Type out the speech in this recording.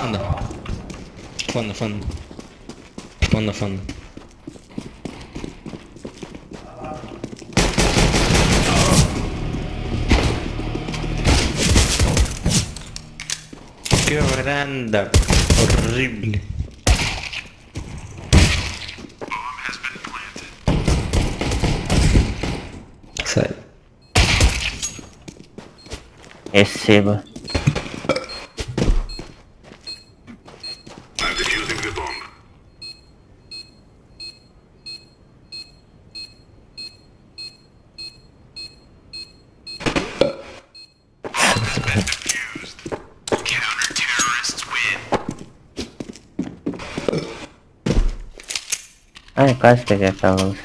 Anda. Fondo, fondo. Fondo, fondo. Qué baranda horrible. Sai. Receba. Ai, quase peguei aquela luz.